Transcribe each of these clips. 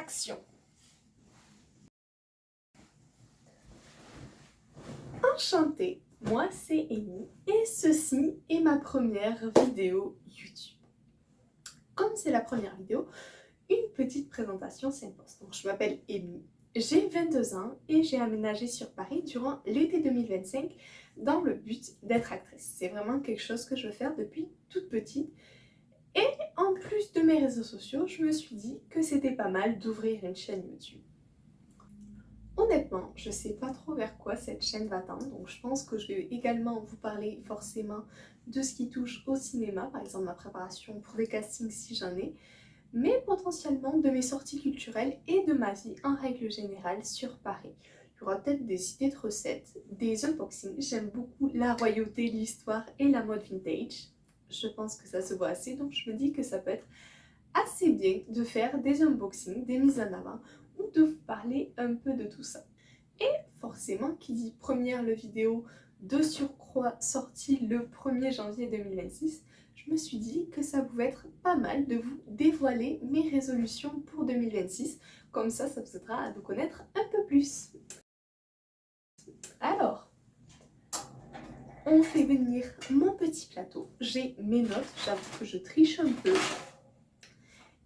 action. Enchantée, moi c'est Amy et ceci est ma première vidéo YouTube. Comme c'est la première vidéo, une petite présentation s'impose. Donc je m'appelle Amy, j'ai 22 ans et j'ai aménagé sur Paris durant l'été 2025 dans le but d'être actrice. C'est vraiment quelque chose que je veux faire depuis toute petite. Et en plus de mes réseaux sociaux, je me suis dit que c'était pas mal d'ouvrir une chaîne YouTube. Honnêtement, je sais pas trop vers quoi cette chaîne va tendre, donc je pense que je vais également vous parler forcément de ce qui touche au cinéma, par exemple ma préparation pour les castings si j'en ai, mais potentiellement de mes sorties culturelles et de ma vie en règle générale sur Paris. Il y aura peut-être des idées de recettes, des unboxings, j'aime beaucoup la royauté, l'histoire et la mode vintage. Je pense que ça se voit assez, donc je me dis que ça peut être assez bien de faire des unboxings, des mises en avant ou de vous parler un peu de tout ça. Et forcément, qui dit première vidéo de surcroît sortie le 1er janvier 2026, je me suis dit que ça pouvait être pas mal de vous dévoiler mes résolutions pour 2026. Comme ça vous aidera à vous connaître un peu plus. Alors, on fait venir mon petit plateau. J'ai mes notes, j'avoue que je triche un peu.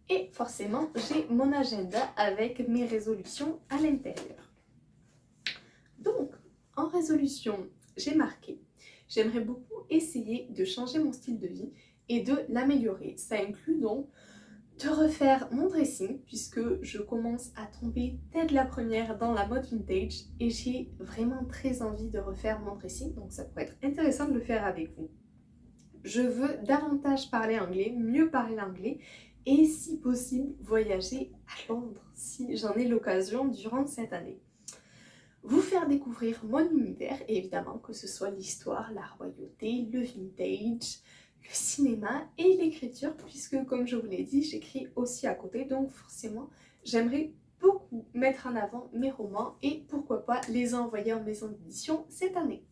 Et forcément, j'ai mon agenda avec mes résolutions à l'intérieur. Donc, en résolution, j'ai marqué, j'aimerais beaucoup essayer de changer mon style de vie et de l'améliorer. Ça inclut donc de refaire mon dressing, puisque je commence à tomber tête la première dans la mode vintage et j'ai vraiment très envie de refaire mon dressing, donc ça pourrait être intéressant de le faire avec vous. Je veux davantage parler anglais, mieux parler anglais et si possible voyager à Londres si j'en ai l'occasion durant cette année. Vous faire découvrir mon univers et évidemment que ce soit l'histoire, la royauté, le vintage, le cinéma et l'écriture, puisque comme je vous l'ai dit, j'écris aussi à côté, donc forcément j'aimerais beaucoup mettre en avant mes romans et pourquoi pas les envoyer en maison d'édition cette année.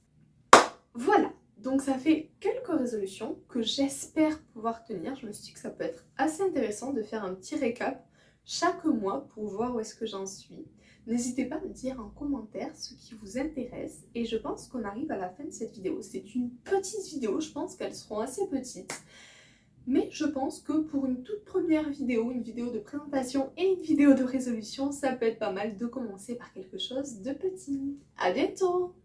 Voilà, donc ça fait quelques résolutions que j'espère pouvoir tenir. Je me suis dit que ça peut être assez intéressant de faire un petit récap chaque mois pour voir où est-ce que j'en suis. N'hésitez pas à me dire en commentaire ce qui vous intéresse et je pense qu'on arrive à la fin de cette vidéo. C'est une petite vidéo, je pense qu'elles seront assez petites. Mais je pense que pour une toute première vidéo, une vidéo de présentation et une vidéo de résolution, ça peut être pas mal de commencer par quelque chose de petit. À bientôt!